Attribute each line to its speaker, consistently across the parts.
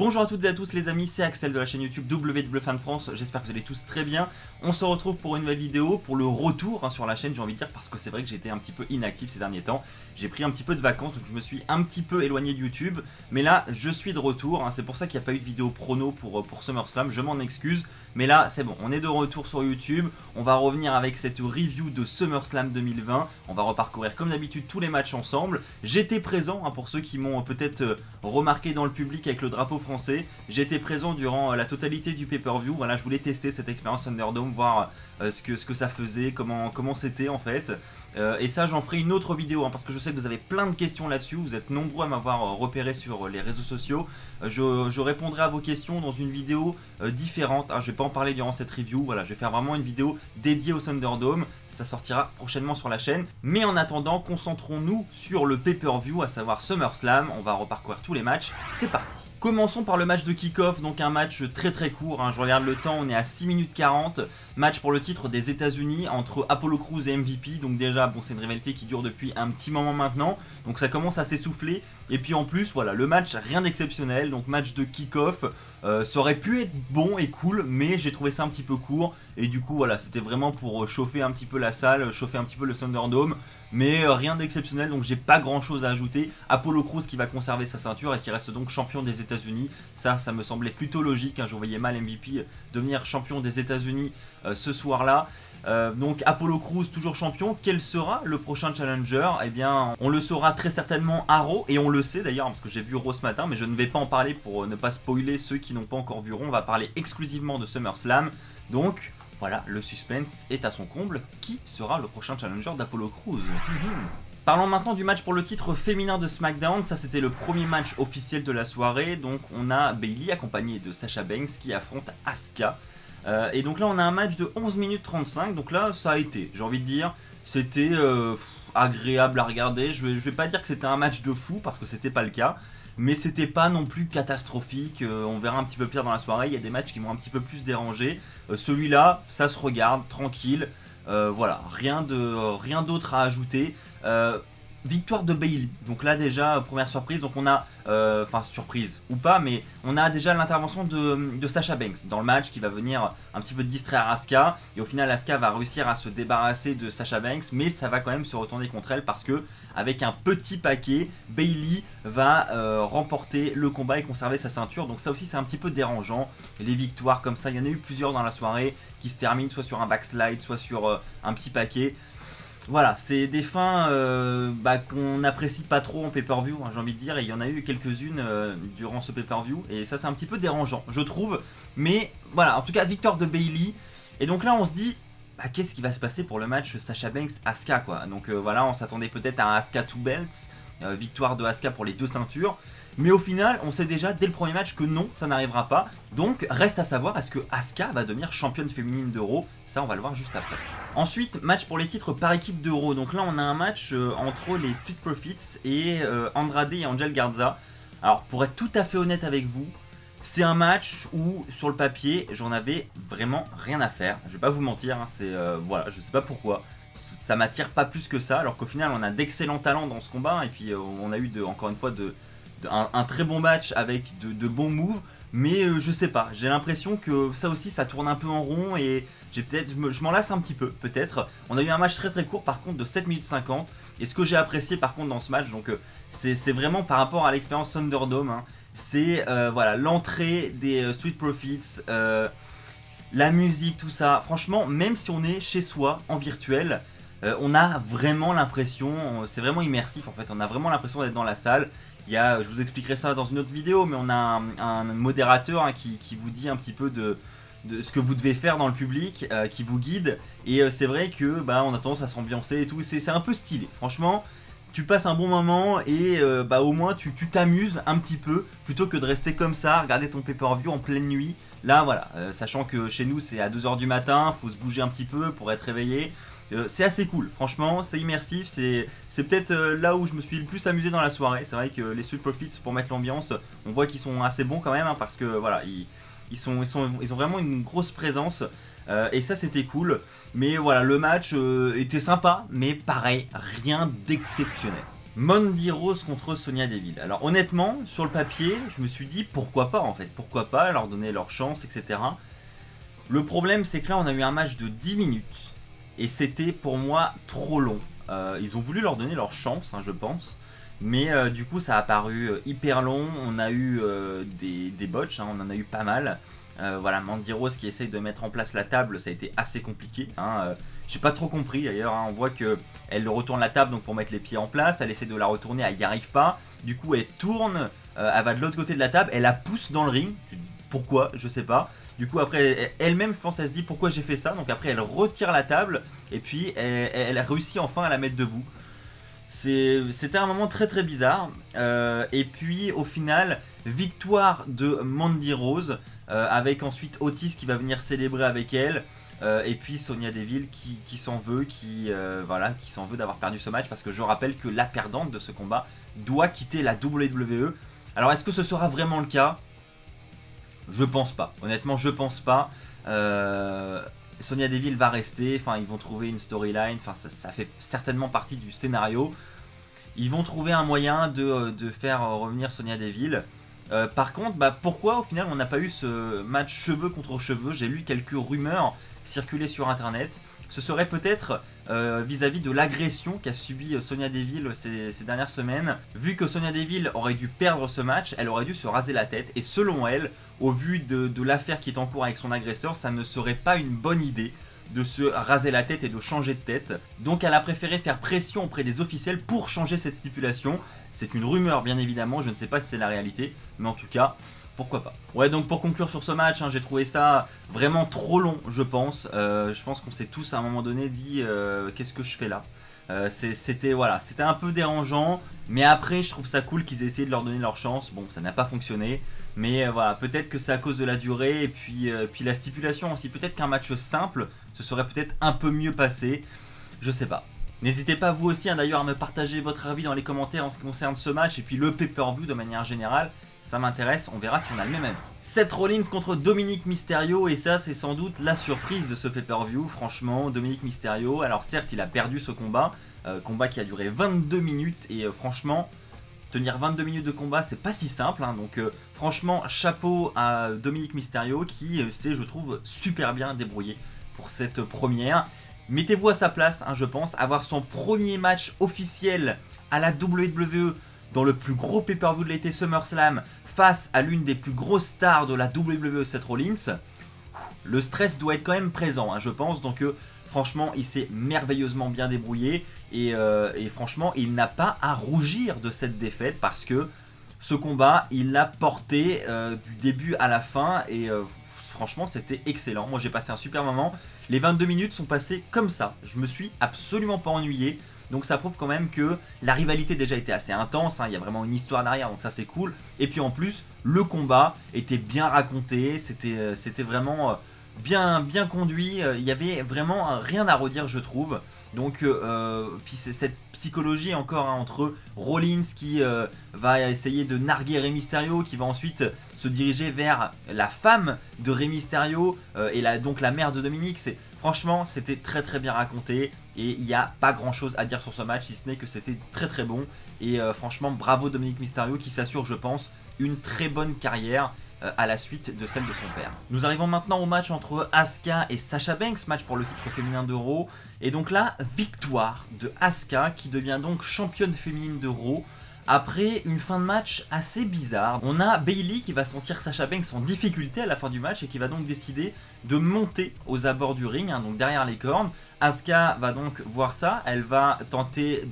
Speaker 1: Bonjour à toutes et à tous les amis, c'est Axel de la chaîne YouTube WWFan France, j'espère que vous allez tous très bien. On se retrouve pour une nouvelle vidéo, pour le retour sur la chaîne j'ai envie de dire, parce que c'est vrai que j'étais un petit peu inactif ces derniers temps. J'ai pris un petit peu de vacances, donc je me suis un petit peu éloigné de YouTube, mais là je suis de retour, c'est pour ça qu'il n'y a pas eu de vidéo prono pour SummerSlam, je m'en excuse. Mais là c'est bon, on est de retour sur YouTube, on va revenir avec cette review de SummerSlam 2020, on va reparcourir comme d'habitude tous les matchs ensemble. J'étais présent, pour ceux qui m'ont peut-être remarqué dans le public avec le drapeau français, j'étais présent durant la totalité du pay-per-view. Voilà, je voulais tester cette expérience Thunderdome, voir ce que ça faisait, comment c'était en fait. Et ça j'en ferai une autre vidéo parce que je sais que vous avez plein de questions là-dessus, vous êtes nombreux à m'avoir repéré sur les réseaux sociaux. Je répondrai à vos questions dans une vidéo différente, je vais pas en parler durant cette review, voilà, je vais faire vraiment une vidéo dédiée au Thunderdome, ça sortira prochainement sur la chaîne. Mais en attendant, concentrons-nous sur le pay-per-view, à savoir SummerSlam, on va reparcourir tous les matchs, c'est parti. Commençons par le match de kick-off, donc un match très court, je regarde le temps, on est à 6 minutes 40, match pour le titre des États-Unis entre Apollo Crews et MVP, donc déjà bon c'est une rivalité qui dure depuis un petit moment maintenant, donc ça commence à s'essouffler, et puis en plus voilà le match rien d'exceptionnel, donc match de kick-off, ça aurait pu être bon et cool, mais j'ai trouvé ça un petit peu court, et du coup voilà c'était vraiment pour chauffer un petit peu la salle, chauffer un petit peu le Thunderdome, mais rien d'exceptionnel, donc j'ai pas grand chose à ajouter. Apollo Crews qui va conserver sa ceinture et qui reste donc champion des États-Unis, ça me semblait plutôt logique, je voyais mal MVP devenir champion des États-Unis ce soir-là. Donc Apollo Crews toujours champion, quel sera le prochain challenger? Eh bien on le saura très certainement à Raw, et on le sait d'ailleurs parce que j'ai vu Raw ce matin, mais je ne vais pas en parler pour ne pas spoiler ceux qui n'ont pas encore vu Raw, on va parler exclusivement de SummerSlam, donc voilà, le suspense est à son comble, qui sera le prochain challenger d'Apollo Crews? Parlons maintenant du match pour le titre féminin de SmackDown, ça c'était le premier match officiel de la soirée, donc on a Bayley accompagné de Sasha Banks qui affronte Asuka. Et donc là on a un match de 11 minutes 35, donc là ça a été, j'ai envie de dire, c'était agréable à regarder. Je vais pas dire que c'était un match de fou parce que c'était pas le cas, mais c'était pas non plus catastrophique, on verra un petit peu pire dans la soirée, il y a des matchs qui m'ont un petit peu plus dérangé, celui-là ça se regarde, tranquille, voilà, rien d'autre à ajouter. Victoire de Bayley, donc là déjà première surprise, donc on a, enfin surprise ou pas, mais on a déjà l'intervention de Sasha Banks dans le match qui va venir un petit peu distraire Asuka, et au final Asuka va réussir à se débarrasser de Sasha Banks, mais ça va quand même se retourner contre elle parce que avec un petit paquet, Bayley va remporter le combat et conserver sa ceinture, donc ça aussi c'est un petit peu dérangeant, les victoires comme ça, il y en a eu plusieurs dans la soirée qui se terminent soit sur un backslide, soit sur un petit paquet. Voilà, c'est des fins qu'on n'apprécie pas trop en pay-per-view, j'ai envie de dire, et il y en a eu quelques-unes durant ce pay-per-view, et ça c'est un petit peu dérangeant, je trouve, mais voilà, en tout cas, victoire de Bayley, et donc là on se dit, qu'est-ce qui va se passer pour le match Sasha Banks-Asuka, quoi, donc voilà, on s'attendait peut-être à un Asuka 2 belts, victoire de Asuka pour les 2 ceintures, mais au final, on sait déjà dès le premier match que non, ça n'arrivera pas, donc reste à savoir, est-ce que Asuka va devenir championne féminine de Raw? Ça on va le voir juste après. Ensuite, match pour les titres par équipe de Raw. Donc là, on a un match entre les Street Profits et Andrade et Angel Garza. Alors, pour être tout à fait honnête avec vous, c'est un match où, sur le papier, j'en avais vraiment rien à faire. Je vais pas vous mentir, voilà, je sais pas pourquoi. Ça m'attire pas plus que ça, alors qu'au final, on a d'excellents talents dans ce combat. Et puis, on a eu, encore une fois, un très bon match avec de bons moves, mais je sais pas, j'ai l'impression que ça aussi ça tourne un peu en rond, et je m'en lasse un petit peu peut-être. On a eu un match très court par contre de 7 minutes 50, et ce que j'ai apprécié par contre dans ce match, donc c'est vraiment par rapport à l'expérience Thunderdome, c'est voilà, l'entrée des Street Profits, la musique, tout ça, franchement même si on est chez soi en virtuel, on a vraiment l'impression, c'est vraiment immersif en fait, on a vraiment l'impression d'être dans la salle. Il y a, je vous expliquerai ça dans une autre vidéo, mais on a un modérateur qui vous dit un petit peu de ce que vous devez faire dans le public, qui vous guide, et c'est vrai que on a tendance à s'ambiancer et tout, c'est un peu stylé, franchement. Tu passes un bon moment et au moins tu t'amuses un petit peu plutôt que de rester comme ça, regarder ton pay-per-view en pleine nuit. Là voilà, sachant que chez nous c'est à 2 h du matin, faut se bouger un petit peu pour être réveillé. C'est assez cool, franchement c'est immersif, c'est peut-être là où je me suis le plus amusé dans la soirée. C'est vrai que les Street Profits, pour mettre l'ambiance, on voit qu'ils sont assez bons quand même, parce que voilà, ils ont vraiment une grosse présence, et ça c'était cool. Mais voilà, le match était sympa, mais pareil, rien d'exceptionnel. Mandy Rose contre Sonya Deville. Alors honnêtement, sur le papier, je me suis dit pourquoi pas en fait. Pourquoi pas leur donner leur chance, etc. Le problème c'est que là on a eu un match de 10 minutes. Et c'était pour moi trop long. Ils ont voulu leur donner leur chance, hein, je pense. Mais du coup ça a paru hyper long. On a eu des botches, hein, on en a eu pas mal. Voilà, Mandy Rose qui essaye de mettre en place la table, ça a été assez compliqué. Hein. J'ai pas trop compris d'ailleurs, hein. On voit qu'elle retourne la table donc pour mettre les pieds en place. Elle essaie de la retourner, elle n'y arrive pas. Du coup elle tourne, elle va de l'autre côté de la table, elle la pousse dans le ring. Pourquoi? Je sais pas. Du coup après elle-même je pense elle se dit pourquoi j'ai fait ça. Donc après elle retire la table et puis elle a réussi enfin à la mettre debout. C'était un moment très très bizarre. Et puis au final, victoire de Mandy Rose, avec ensuite Otis qui va venir célébrer avec elle. Et puis Sonya Deville qui s'en veut, voilà, qui s'en veut d'avoir perdu ce match. Parce que je rappelle que la perdante de ce combat doit quitter la WWE. Alors est-ce que ce sera vraiment le cas? Je pense pas. Honnêtement, je pense pas. Sonya Deville va rester, enfin ils vont trouver une storyline, enfin ça fait certainement partie du scénario. Ils vont trouver un moyen de faire revenir Sonya Deville. Par contre, pourquoi au final on n'a pas eu ce match cheveux contre cheveux? J'ai lu quelques rumeurs circuler sur internet. Ce serait peut-être vis-à-vis de l'agression qu'a subi Sonya Deville ces dernières semaines. Vu que Sonya Deville aurait dû perdre ce match, elle aurait dû se raser la tête. Et selon elle, au vu de l'affaire qui est en cours avec son agresseur, ça ne serait pas une bonne idée de se raser la tête et de changer de tête. Donc elle a préféré faire pression auprès des officiels pour changer cette stipulation. C'est une rumeur bien évidemment, je ne sais pas si c'est la réalité, mais en tout cas, pourquoi pas. Ouais, donc pour conclure sur ce match, hein, j'ai trouvé ça vraiment trop long, je pense. Je pense qu'on s'est tous à un moment donné dit qu'est-ce que je fais là. C'était voilà, c'était un peu dérangeant, mais après je trouve ça cool qu'ils aient essayé de leur donner leur chance. Bon, ça n'a pas fonctionné, mais voilà, peut-être que c'est à cause de la durée et puis la stipulation aussi. Peut-être qu'un match simple, ce serait peut-être un peu mieux passé, je sais pas. N'hésitez pas vous aussi hein, d'ailleurs à me partager votre avis dans les commentaires en ce qui concerne ce match et puis le pay-per-view de manière générale. Ça m'intéresse, on verra si on a le même avis. Seth Rollins contre Dominic Mysterio, et ça c'est sans doute la surprise de ce pay-per-view, franchement, Dominic Mysterio. Alors certes il a perdu ce combat, combat qui a duré 22 minutes, et franchement, tenir 22 minutes de combat c'est pas si simple, hein, donc franchement chapeau à Dominic Mysterio qui s'est je trouve super bien débrouillé pour cette première. Mettez-vous à sa place, hein, je pense, avoir son premier match officiel à la WWE dans le plus gros pay-per-view de l'été SummerSlam face à l'une des plus grosses stars de la WWE, Seth Rollins, le stress doit être quand même présent, hein, je pense. Donc franchement, il s'est merveilleusement bien débrouillé et franchement, il n'a pas à rougir de cette défaite parce que ce combat, il l'a porté du début à la fin et franchement, c'était excellent. Moi, j'ai passé un super moment. Les 22 minutes sont passées comme ça. Je me suis absolument pas ennuyé. Donc ça prouve quand même que la rivalité déjà était assez intense, hein, il y a vraiment une histoire derrière, donc ça c'est cool. Et puis en plus, le combat était bien raconté, c'était vraiment bien conduit, il y avait vraiment rien à redire je trouve. Donc puis c'est cette psychologie encore hein, entre Rollins qui va essayer de narguer Rey Mysterio, qui va ensuite se diriger vers la femme de Rey Mysterio et donc la mère de Dominique. Franchement c'était très bien raconté et il n'y a pas grand chose à dire sur ce match si ce n'est que c'était très bon. Et franchement bravo Dominic Mysterio qui s'assure je pense une très bonne carrière à la suite de celle de son père. Nous arrivons maintenant au match entre Asuka et Sasha Banks, match pour le titre féminin de Raw. Et donc là, victoire de Asuka qui devient donc championne féminine de Raw après une fin de match assez bizarre. On a Bayley qui va sentir Sasha Banks en difficulté à la fin du match et qui va donc décider de monter aux abords du ring, hein, donc derrière les cornes. Asuka va donc voir ça, elle va tenter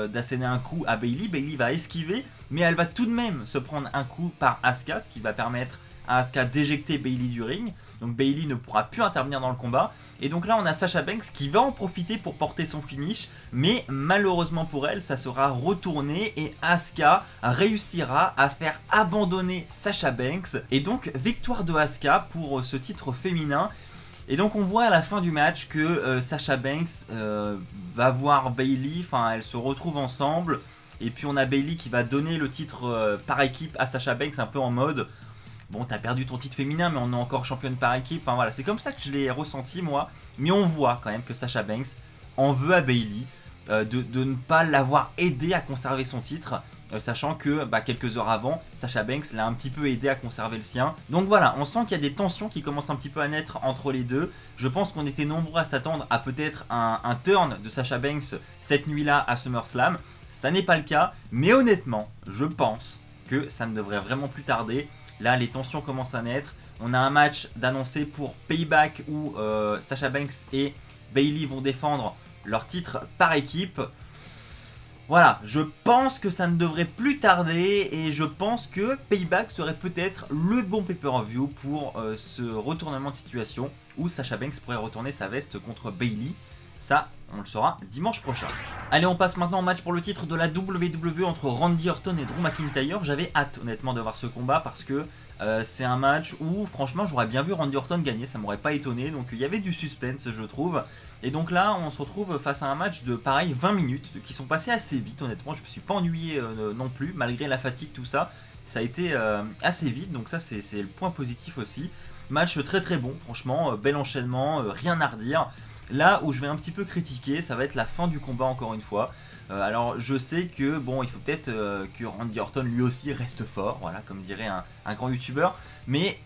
Speaker 1: d'asséner un coup à Bayley. Bayley va esquiver, mais elle va tout de même se prendre un coup par Asuka, ce qui va permettre à Asuka d'éjecter Bayley du ring. Donc Bayley ne pourra plus intervenir dans le combat. Et donc là on a Sasha Banks qui va en profiter pour porter son finish. Mais malheureusement pour elle, ça sera retourné et Asuka réussira à faire abandonner Sasha Banks. Et donc victoire de Asuka pour ce titre féminin. Et donc on voit à la fin du match que Sasha Banks va voir Bayley, enfin elles se retrouvent ensemble. Et puis on a Bayley qui va donner le titre par équipe à Sasha Banks un peu en mode... Bon, t'as perdu ton titre féminin, mais on est encore championne par équipe. Enfin voilà, c'est comme ça que je l'ai ressenti moi. Mais on voit quand même que Sasha Banks en veut à Bayley. de ne pas l'avoir aidé à conserver son titre. Sachant que quelques heures avant, Sasha Banks l'a un petit peu aidé à conserver le sien. Donc voilà, on sent qu'il y a des tensions qui commencent un petit peu à naître entre les deux. Je pense qu'on était nombreux à s'attendre à peut-être un turn de Sasha Banks cette nuit-là à SummerSlam. Ça n'est pas le cas, mais honnêtement, je pense que ça ne devrait vraiment plus tarder. Là, les tensions commencent à naître. On a un match d'annoncer pour Payback où Sasha Banks et Bayley vont défendre leur titre par équipe. Voilà, je pense que ça ne devrait plus tarder et je pense que Payback serait peut-être le bon pay-per-view pour ce retournement de situation où Sasha Banks pourrait retourner sa veste contre Bayley. Ça, on le saura dimanche prochain. Allez, on passe maintenant au match pour le titre de la WWE entre Randy Orton et Drew McIntyre. J'avais hâte honnêtement de voir ce combat parce que c'est un match où franchement j'aurais bien vu Randy Orton gagner, ça m'aurait pas étonné, donc il y avait du suspense je trouve. Et donc là on se retrouve face à un match de pareil 20 minutes qui sont passés assez vite honnêtement, je me suis pas ennuyé non plus malgré la fatigue tout ça. Ça a été assez vite, donc ça c'est le point positif aussi. Match très très bon franchement, bel enchaînement, rien à redire. Là où je vais un petit peu critiquer, ça va être la fin du combat encore une fois. Alors je sais que bon, il faut peut-être que Randy Orton lui aussi reste fort, voilà, comme dirait un grand youtubeur. Mais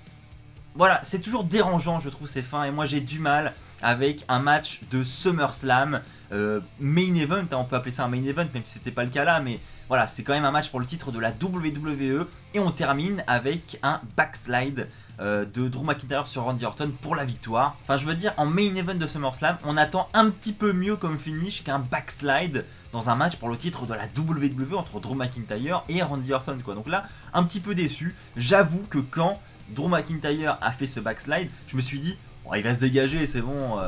Speaker 1: voilà, c'est toujours dérangeant je trouve ces fins et moi j'ai du mal avec un match de SummerSlam main event, hein, on peut appeler ça un main event même si c'était pas le cas là, mais voilà, c'est quand même un match pour le titre de la WWE et on termine avec un backslide de Drew McIntyre sur Randy Orton pour la victoire. Enfin je veux dire, en main event de SummerSlam, on attend un petit peu mieux comme finish qu'un backslide dans un match pour le titre de la WWE entre Drew McIntyre et Randy Orton quoi. Donc là, un petit peu déçu, j'avoue que quand Drew McIntyre a fait ce backslide, je me suis dit, oh, il va se dégager, c'est bon.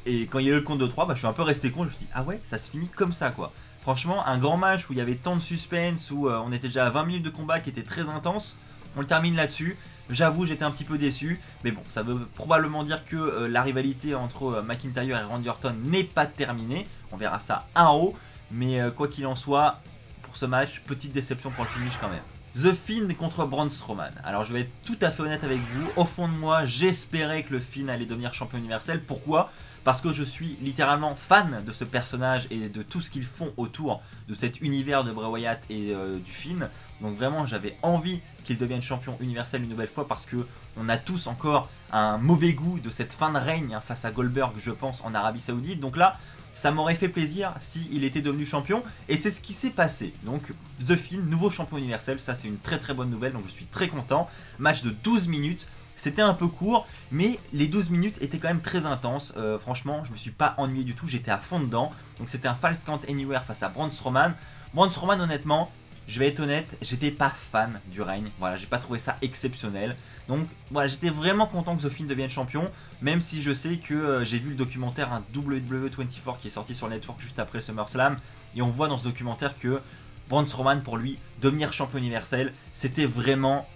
Speaker 1: Et quand il y a eu le compte de 3, je suis un peu resté con, je me suis dit, ah ouais, ça se finit comme ça quoi. Franchement, un grand match où il y avait tant de suspense, où on était déjà à 20 minutes de combat qui était très intense, on le termine là-dessus. J'avoue, j'étais un petit peu déçu, mais bon, ça veut probablement dire que la rivalité entre McIntyre et Randy Orton n'est pas terminée. On verra ça en haut, mais quoi qu'il en soit, pour ce match, petite déception pour le finish quand même. The Fiend contre Braun Strowman. Alors je vais être tout à fait honnête avec vous, au fond de moi, j'espérais que le Fiend allait devenir champion universel. Pourquoi ? Parce que je suis littéralement fan de ce personnage et de tout ce qu'ils font autour de cet univers de Bray Wyatt et du Fiend. Donc vraiment j'avais envie qu'il devienne champion universel une nouvelle fois parce que on a tous encore un mauvais goût de cette fin de règne hein, face à Goldberg je pense en Arabie Saoudite. Donc là ça m'aurait fait plaisir s'il était devenu champion et c'est ce qui s'est passé. Donc The Fiend, nouveau champion universel, ça c'est une très très bonne nouvelle donc je suis très content. Match de 12 minutes. C'était un peu court, mais les 12 minutes étaient quand même très intenses. Franchement, je me suis pas ennuyé du tout, j'étais à fond dedans. Donc c'était un False Count Anywhere face à Braun Strowman. Braun Strowman, honnêtement, je vais être honnête, j'étais pas fan du règne. Voilà, j'ai pas trouvé ça exceptionnel. Donc voilà, j'étais vraiment content que The Fiend devienne champion, même si je sais que j'ai vu le documentaire un WWE24 qui est sorti sur le network juste après SummerSlam. Et on voit dans ce documentaire que Braun Strowman, pour lui, devenir champion universel, c'était vraiment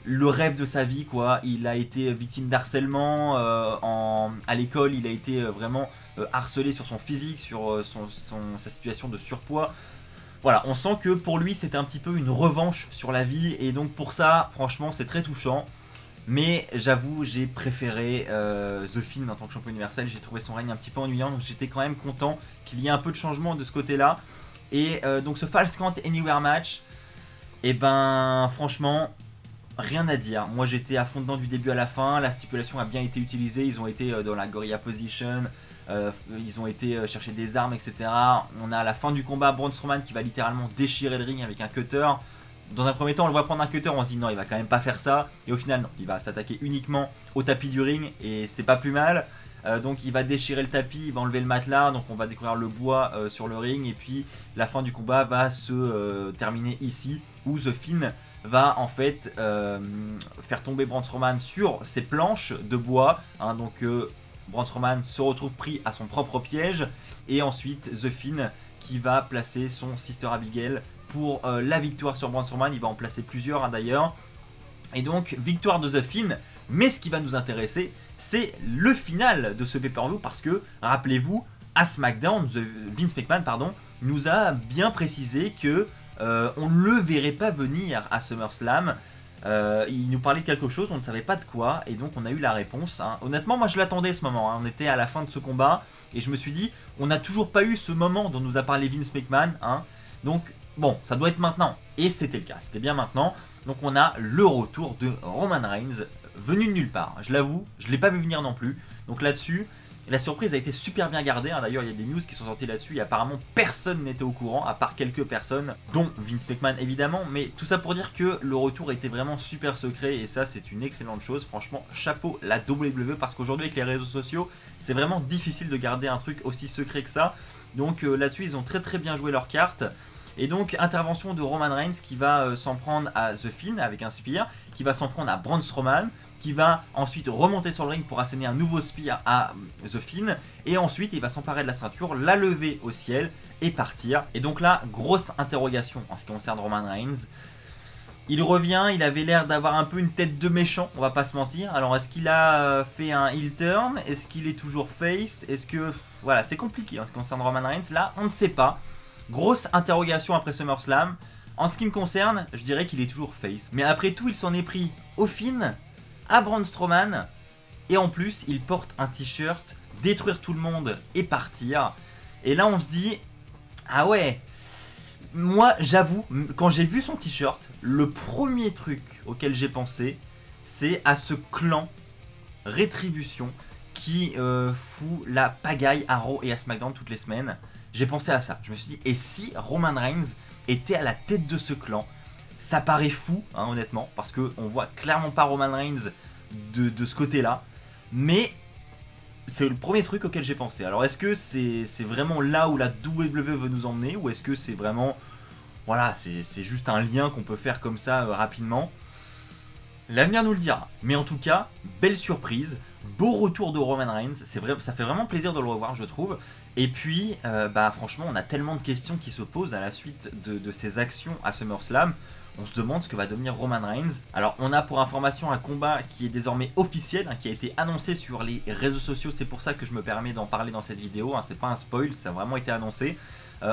Speaker 1: le rêve de sa vie quoi. Il a été victime d'harcèlement à l'école, il a été vraiment harcelé sur son physique, sur sa situation de surpoids. Voilà, on sent que pour lui c'était un petit peu une revanche sur la vie et donc pour ça franchement c'est très touchant. Mais j'avoue j'ai préféré The Fiend en tant que champion universel, j'ai trouvé son règne un petit peu ennuyant donc j'étais quand même content qu'il y ait un peu de changement de ce côté là. Et donc ce False Count Anywhere match, et ben franchement rien à dire, moi j'étais à fond dedans du début à la fin, la stipulation a bien été utilisée, ils ont été dans la Gorilla Position, ils ont été chercher des armes etc. On a à la fin du combat Braun Strowman qui va littéralement déchirer le ring avec un cutter. Dans un premier temps on le voit prendre un cutter, on se dit non il va quand même pas faire ça, et au final non, il va s'attaquer uniquement au tapis du ring et c'est pas plus mal. Donc il va déchirer le tapis, il va enlever le matelas, donc on va découvrir le bois sur le ring et puis la fin du combat va se terminer ici où The Fiend va en fait faire tomber Braun Strowman sur ses planches de bois hein, donc Braun Strowman se retrouve pris à son propre piège et ensuite The Fiend qui va placer son Sister Abigail pour la victoire sur Braun Strowman. Il va en placer plusieurs hein, d'ailleurs. Et donc victoire de The Fiend, mais ce qui va nous intéresser c'est le final de ce pay-per-view parce que rappelez-vous à SmackDown, Vince McMahon pardon, nous a bien précisé que on ne le verrait pas venir à SummerSlam. Il nous parlait de quelque chose, on ne savait pas de quoi, et donc on a eu la réponse. Hein. Honnêtement, moi je l'attendais ce moment. Hein. On était à la fin de ce combat, et je me suis dit, on n'a toujours pas eu ce moment dont nous a parlé Vince McMahon. Hein. Donc, bon, ça doit être maintenant. Et c'était le cas, c'était bien maintenant. Donc on a le retour de Roman Reigns, venu de nulle part. Je l'avoue, je ne l'ai pas vu venir non plus. Donc là-dessus, la surprise a été super bien gardée. Hein. D'ailleurs, il y a des news qui sont sorties là-dessus et apparemment personne n'était au courant, à part quelques personnes, dont Vince McMahon évidemment. Mais tout ça pour dire que le retour était vraiment super secret et ça, c'est une excellente chose. Franchement, chapeau la WWE parce qu'aujourd'hui, avec les réseaux sociaux, c'est vraiment difficile de garder un truc aussi secret que ça. Donc là-dessus, ils ont très bien joué leur carte. Et donc intervention de Roman Reigns qui va s'en prendre à The Fiend avec un spear, qui va s'en prendre à Braun Strowman, qui va ensuite remonter sur le ring pour asséner un nouveau spear à The Fiend, et ensuite il va s'emparer de la ceinture, la lever au ciel et partir. Et donc là, grosse interrogation en ce qui concerne Roman Reigns. Il revient, il avait l'air d'avoir un peu une tête de méchant, on va pas se mentir. Alors est-ce qu'il a fait un heel turn? Est-ce qu'il est toujours face? Est-ce que... Voilà, c'est compliqué en ce qui concerne Roman Reigns, là on ne sait pas. Grosse interrogation après SummerSlam. En ce qui me concerne, je dirais qu'il est toujours face. Mais après tout, il s'en est pris au Fiend, à Braun Strowman, et en plus, il porte un t-shirt, détruire tout le monde et partir. Et là, on se dit, ah ouais, moi, j'avoue, quand j'ai vu son t-shirt, le premier truc auquel j'ai pensé, c'est à ce clan Rétribution qui fout la pagaille à Raw et à SmackDown toutes les semaines. J'ai pensé à ça, je me suis dit, et si Roman Reigns était à la tête de ce clan? Ça paraît fou, hein, honnêtement, parce qu'on voit clairement pas Roman Reigns de ce côté-là, mais c'est le premier truc auquel j'ai pensé. Alors est-ce que c'est vraiment là où la WWE veut nous emmener, ou est-ce que c'est vraiment, voilà, c'est juste un lien qu'on peut faire comme ça rapidement? L'avenir nous le dira, mais en tout cas, belle surprise, beau retour de Roman Reigns, ça fait vraiment plaisir de le revoir je trouve, et puis franchement on a tellement de questions qui se posent à la suite de ses actions à SummerSlam, on se demande ce que va devenir Roman Reigns. Alors on a pour information un combat qui est désormais officiel, hein, qui a été annoncé sur les réseaux sociaux, c'est pour ça que je me permets d'en parler dans cette vidéo, hein, c'est pas un spoil, ça a vraiment été annoncé.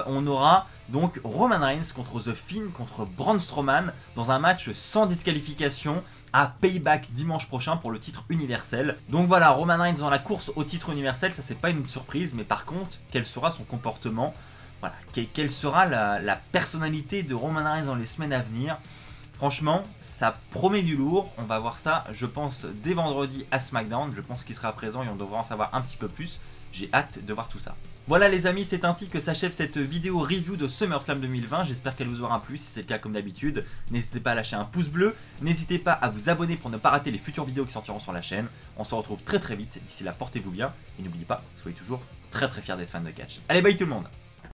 Speaker 1: On aura donc Roman Reigns contre The Fiend, contre Braun Strowman, dans un match sans disqualification à Payback dimanche prochain pour le titre universel. Donc voilà, Roman Reigns dans la course au titre universel, ça c'est pas une surprise, mais par contre, quel sera son comportement? Voilà, quelle sera la personnalité de Roman Reigns dans les semaines à venir? Franchement, ça promet du lourd, on va voir ça, je pense, dès vendredi à SmackDown, je pense qu'il sera présent et on devra en savoir un petit peu plus, j'ai hâte de voir tout ça. Voilà les amis, c'est ainsi que s'achève cette vidéo review de SummerSlam 2020, j'espère qu'elle vous aura plu, si c'est le cas comme d'habitude, n'hésitez pas à lâcher un pouce bleu, n'hésitez pas à vous abonner pour ne pas rater les futures vidéos qui sortiront sur la chaîne, on se retrouve très vite, d'ici là portez-vous bien, et n'oubliez pas, soyez toujours très fiers d'être fan de catch. Allez bye tout le monde!